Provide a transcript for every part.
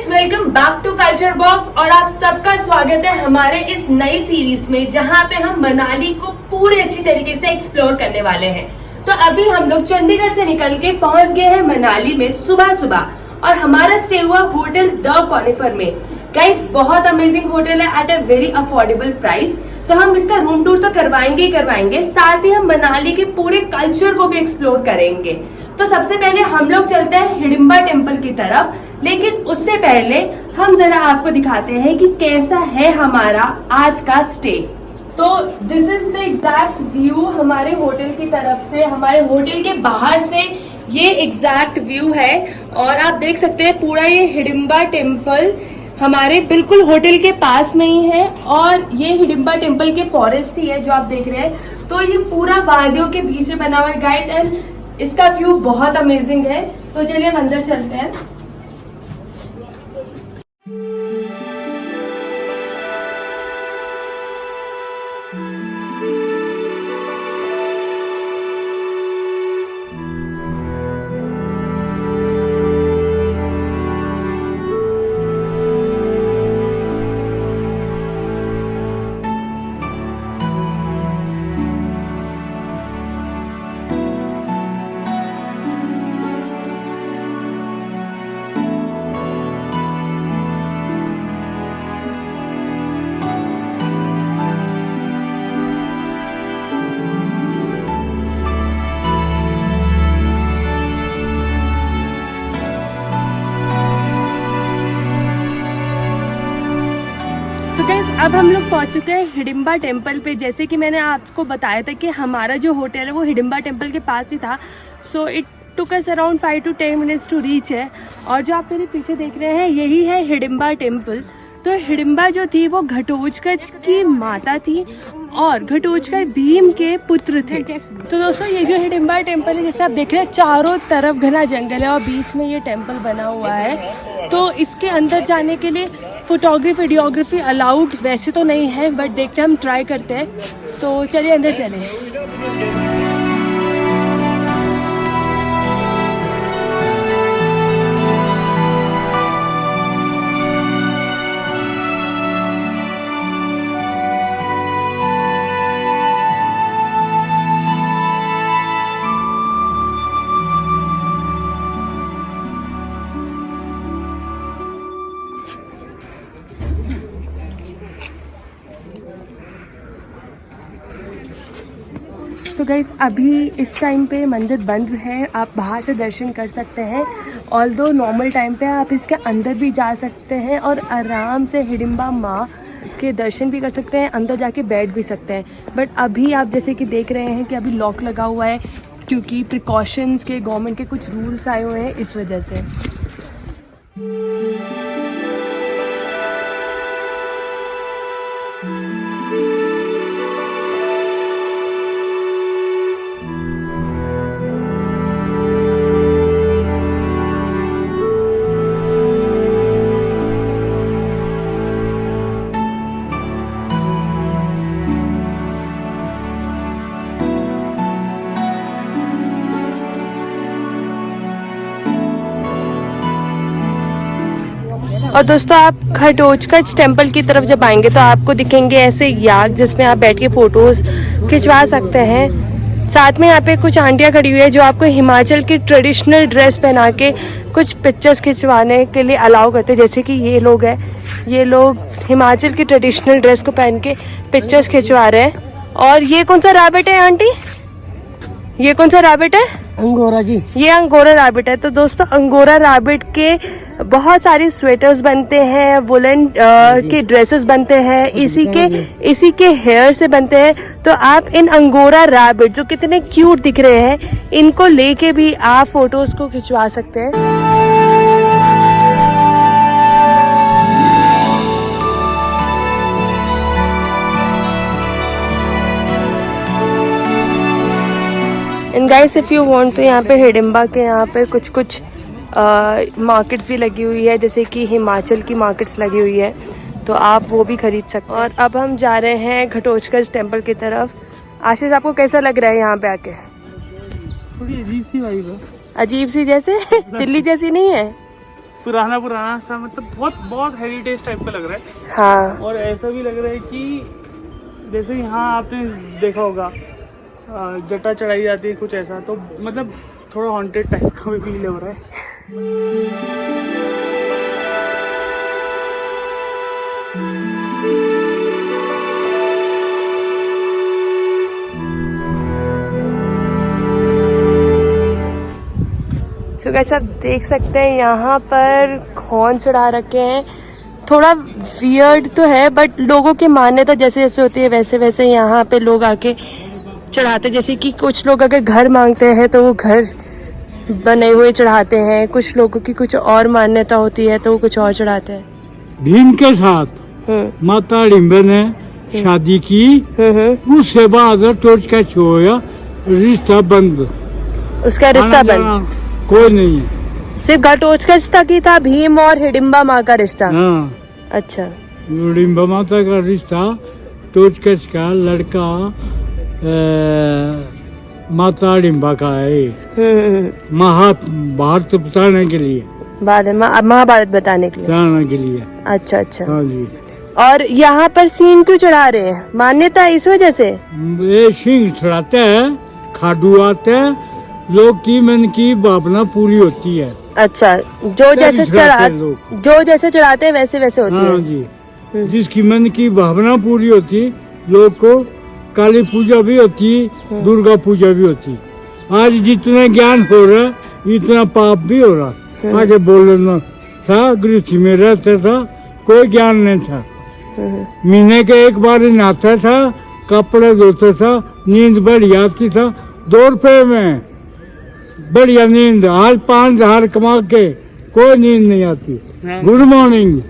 Guys, welcome back to culture box और आप सबका स्वागत है हमारे इस नई सीरीज में जहां पे हम मनाली को पूरे अच्छी तरीके से एक्सप्लोर करने वाले हैं। तो अभी हम लोग चंडीगढ़ से निकल के पहुंच गए हैं मनाली में सुबह सुबह और हमारा स्टे हुआ होटल द कॉनिफर में। गाइस, बहुत अमेजिंग होटल है at a very affordable price. तो हम इसका रूम टूर तो करवाएंगे ही करवाएंगे, साथ ही हम मनाली के पूरे कल्चर को भी एक्सप्लोर करेंगे। तो सबसे पहले हम लोग चलते हैं हिडिंबा टेम्पल की तरफ, लेकिन उससे पहले हम जरा आपको दिखाते हैं कि कैसा है हमारा आज का स्टे। तो this is the exact view हमारे होटल की तरफ से, हमारे होटल के बाहर से ये एग्जैक्ट व्यू है और आप देख सकते हैं पूरा ये हिडिंबा टेम्पल हमारे बिल्कुल होटल के पास में ही है और ये हिडिंबा टेम्पल के फॉरेस्ट ही है जो आप देख रहे हैं। तो ये पूरा वादियों के बीच में बना हुआ है गाइस एंड इसका व्यू बहुत अमेजिंग है। तो चलिए हम अंदर चलते हैं। अब हम लोग पहुंच चुके हैं हिडिंबा टेम्पल पे। जैसे कि मैंने आपको बताया था कि हमारा जो होटल है वो हिडिंबा टेम्पल के पास ही था। So it took us around 5 to 10 minutes to reach है। और जो आप मेरे पीछे देख रहे हैं यही है हिडिंबा टेम्पल। तो हिडिंबा जो थी वो घटोत्कच की माता थी और घटोत्कच भीम के पुत्र थे। तो दोस्तों, ये जो हिडिंबा टेम्पल है जैसे आप देख रहे हैं चारों तरफ घना जंगल है और बीच में ये टेम्पल बना हुआ है। तो इसके अंदर जाने के लिए फोटोग्राफी वीडियोग्राफी अलाउड वैसे तो नहीं है, बट देखते हैं, हम ट्राई करते हैं। तो चलिए अंदर चलें। तो गाइस, अभी इस टाइम पे मंदिर बंद है, आप बाहर से दर्शन कर सकते हैं। ऑल्दो नॉर्मल टाइम पे आप इसके अंदर भी जा सकते हैं और आराम से हिडिंबा माँ के दर्शन भी कर सकते हैं, अंदर जाके बैठ भी सकते हैं। बट अभी आप जैसे कि देख रहे हैं कि अभी लॉक लगा हुआ है क्योंकि प्रिकॉशंस के गवर्नमेंट के कुछ रूल्स आए हुए हैं इस वजह से। और दोस्तों, आप घटोत्कच टेम्पल की तरफ जब आएंगे तो आपको दिखेंगे ऐसे याक जिसमें आप बैठ के फोटोज खिंचवा सकते हैं। साथ में यहाँ पे कुछ आंटियाँ खड़ी हुई है जो आपको हिमाचल की ट्रेडिशनल ड्रेस पहना के कुछ पिक्चर्स खिंचवाने के लिए अलाउ करते हैं। जैसे कि ये लोग हैं, ये लोग हिमाचल की ट्रेडिशनल ड्रेस को पहन के पिक्चर्स खिंचवा रहे हैं। और ये कौन सा रैबिट है आंटी? ये कौन सा रैबिट है? अंगोरा जी। ये अंगोरा रैबिट है। तो दोस्तों, अंगोरा रैबिट के बहुत सारी स्वेटर्स बनते हैं, वुलन के ड्रेसेस बनते हैं, इसी के हेयर से बनते हैं। तो आप इन अंगोरा रैबिट जो कितने क्यूट दिख रहे हैं, इनको लेके भी आप फोटोज को खिंचवा सकते हैं। And guys, if you want तो यहाँ पे हिडिंबा के यहाँ पे कुछ मार्केट भी लगी हुई है, जैसे कि हिमाचल की मार्केट्स लगी हुई है, तो आप वो भी खरीद सकते हैं। और अब हम जा रहे हैं घटोत्कच टेम्पल की तरफ। आशीष, आपको कैसा लग रहा है यहाँ पे आके? थोड़ी अजीब सी वाइब है। अजीब सी जैसे दिल्ली जैसी नहीं है? पुराना सा, मतलब बहुत हेरिटेज टाइप का लग रहा है। हाँ। और ऐसा भी लग रहा है कि जैसे यहाँ आपने देखा होगा जटा चढ़ाई जाती है कुछ ऐसा, तो मतलब थोड़ा हॉन्टेड टाइप का भी फील हो रहा है। तो गाइस आप देख सकते हैं यहाँ पर खौन चढ़ा रखे हैं। थोड़ा वियर्ड तो है, बट लोगों की मान्यता जैसे जैसे होती है वैसे वैसे यहाँ पे लोग आके चढ़ाते। जैसे कि कुछ लोग अगर घर मांगते हैं तो वो घर बने हुए चढ़ाते हैं, कुछ लोगों की कुछ और मान्यता होती है तो वो कुछ और चढ़ाते हैं। भीम के साथ माता हिडिंबा ने शादी की, उसके बाद टॉर्च का छोया, रिश्ता बंद, उसका रिश्ता बंद, कोई नहीं है। सिर्फ घटोत्कच का रिश्ता की था, भीम और हिडिंबा माँ का रिश्ता। हाँ, अच्छा। हिडिंबा माता का रिश्ता टॉर्चकच का लड़का माता हिडिंबा का है, महाभारत बताने के लिए, महाभारत बताने के लिए। अच्छा अच्छा। हाँ जी। और यहाँ पर सींग क्यों चढ़ा रहे हैं? मान्यता इस वजह से ये सिंह चढ़ाते हैं, खाडू आते हैं, लोग की मन की भावना पूरी होती है। अच्छा, जो जैसे चढ़ाते हैं वैसे वैसे होती है। हाँ जी। जिसकी मन की भावना पूरी होती, लोग को काली पूजा भी होती, दुर्गा पूजा भी होती। आज जितना ज्ञान हो रहा है इतना पाप भी हो रहा। आगे बोलना था, गृहस्थी में रहता था, कोई ज्ञान नहीं था। महीने के एक बार नहाता था, कपड़े धोता था, नींद बढ़िया आती था। 2 रुपए में बढ़िया नींद। आज 5,000 कमा के कोई नींद नहीं आती। Good morning.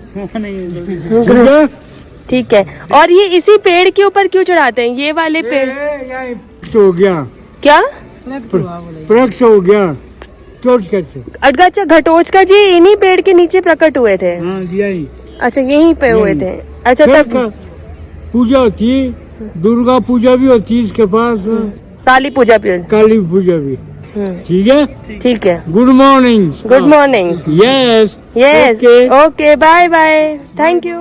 ठीक है। और ये इसी पेड़ के ऊपर क्यों चढ़ाते हैं? ये वाले पेड़ हो गया क्या? प्रकट हो गया। अच्छा, घटोत्कच जी इन्हीं पेड़ के नीचे प्रकट हुए थे। हाँ, यही। अच्छा, यहीं पे हुए थे। अच्छा, तब पूजा होती, दुर्गा पूजा भी होती इसके पास, काली पूजा भी। ठीक है, ठीक है। Good morning. Good morning. Yes yes, okay, bye bye, thank you.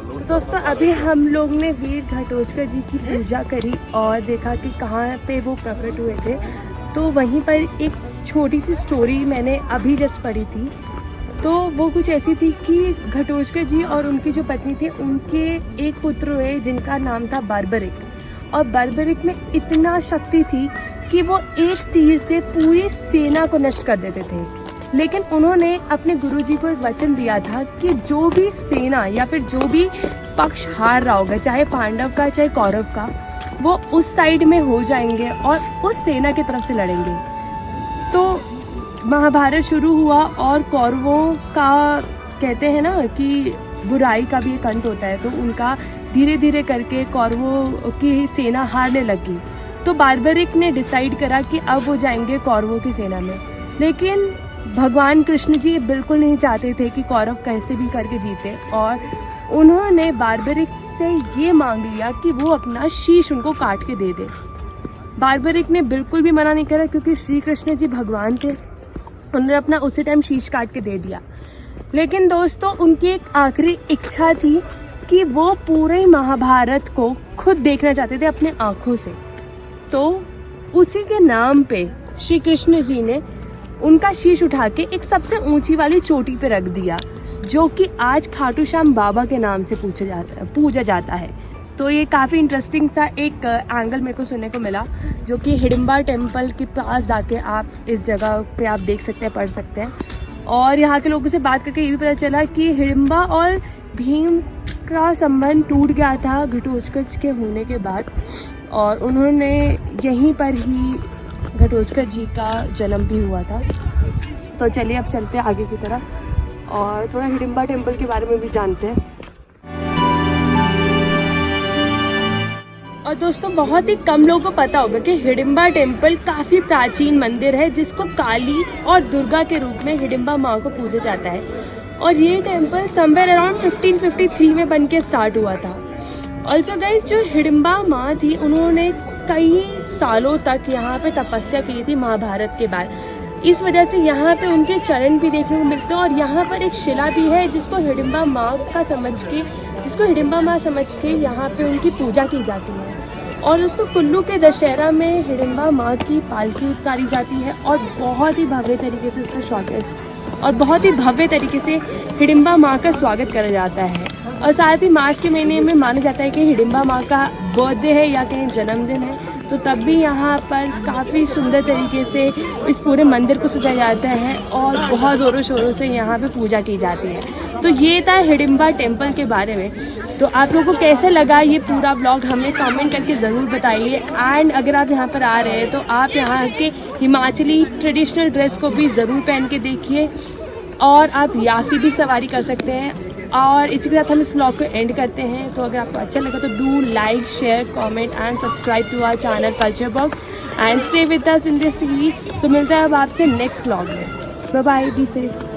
तो दोस्तों अभी हम लोग ने वीर घटोत्कच जी की पूजा करी और देखा कि कहाँ पे वो प्रकट हुए थे। तो वहीं पर एक छोटी सी स्टोरी मैंने अभी जस्ट पढ़ी थी। तो वो कुछ ऐसी थी कि घटोत्कच जी और उनकी जो पत्नी थी, उनके एक पुत्र हुए जिनका नाम था बर्बरिक। और बर्बरिक में इतना शक्ति थी कि वो एक तीर से पूरी सेना को नष्ट कर देते थे। लेकिन उन्होंने अपने गुरुजी को एक वचन दिया था कि जो भी सेना या फिर जो भी पक्ष हार रहा होगा, चाहे पांडव का चाहे कौरव का, वो उस साइड में हो जाएंगे और उस सेना की तरफ से लड़ेंगे। तो महाभारत शुरू हुआ और कौरवों का कहते हैं ना कि बुराई का भी एक अंत होता है, तो उनका धीरे धीरे करके कौरवों की सेना हारने लगी। तो बर्बरिक ने डिसाइड करा कि अब वो जाएंगे कौरवों की सेना में। लेकिन भगवान कृष्ण जी बिल्कुल नहीं चाहते थे कि कौरव कैसे भी करके जीते, और उन्होंने बर्बरिक से ये मांग लिया कि वो अपना शीश उनको काट के दे दे। बर्बरिक ने बिल्कुल भी मना नहीं करा, क्योंकि श्री कृष्ण जी भगवान थे। उन्होंने अपना उसी टाइम शीश काट के दे दिया। लेकिन दोस्तों उनकी एक आखिरी इच्छा थी कि वो पूरे महाभारत को खुद देखना चाहते थे अपने आँखों से। तो उसी के नाम पे श्री कृष्ण जी ने उनका शीश उठा के एक सबसे ऊंची वाली चोटी पे रख दिया, जो कि आज खाटू श्याम बाबा के नाम से पूजा जाता है। तो ये काफ़ी इंटरेस्टिंग सा एक एंगल मेरे को सुनने को मिला, जो कि हिडिंबा टेम्पल के पास जाके आप इस जगह पे आप देख सकते हैं, पढ़ सकते हैं। और यहाँ के लोगों से बात करके ये भी पता चला कि हिडिंबा और भीम का संबंध टूट गया था घटोत्कच के होने के बाद, और उन्होंने यहीं पर ही घटोत्कच जी का जन्म भी हुआ था। तो चलिए अब चलते हैं आगे की तरफ और थोड़ा हिडिंबा टेम्पल के बारे में भी जानते हैं। और दोस्तों बहुत ही कम लोगों को पता होगा कि हिडिंबा टेम्पल काफ़ी प्राचीन मंदिर है, जिसको काली और दुर्गा के रूप में हिडिंबा माँ को पूजा जाता है। और ये टेम्पल समवेयर अराउंड 1553 में बन के स्टार्ट हुआ था। ऑल्सो गाइज, जो हिडिंबा माँ थी उन्होंने कई सालों तक यहाँ पे तपस्या की थी महाभारत के बाद। इस वजह से यहाँ पे उनके चरण भी देखने को मिलते हैं। और यहाँ पर एक शिला भी है जिसको हिडिंबा माँ समझ के यहाँ पे उनकी पूजा की जाती है। और दोस्तों कुल्लू के दशहरा में हिडिंबा माँ की पालकी उतारी जाती है और बहुत ही भव्य तरीके से उसका स्वागत और बहुत ही भव्य तरीके से हिडिंबा माँ का स्वागत करा जाता है। और साथ ही मार्च के महीने में माना जाता है कि हिडिंबा माँ का बर्थडे है या कहीं जन्मदिन है, तो तब भी यहाँ पर काफ़ी सुंदर तरीके से इस पूरे मंदिर को सजाया जाता है और बहुत ज़ोरों शोरों से यहाँ पे पूजा की जाती है। तो ये था हिडिंबा टेम्पल के बारे में। तो आप लोगों को कैसे लगा ये पूरा व्लॉग हमें कमेंट करके ज़रूर बताइए। एंड अगर आप यहाँ पर आ रहे हैं तो आप यहाँ के हिमाचली ट्रेडिशनल ड्रेस को भी ज़रूर पहन के देखिए और आप याक की भी सवारी कर सकते हैं। और इसी के साथ हम इस व्लॉग को एंड करते हैं। तो अगर आपको अच्छा लगा तो do like, share, comment and subscribe to our channel culture box and stay with us in this series. So मिलता है अब आपसे नेक्स्ट व्लॉग में। Bye bye, be safe.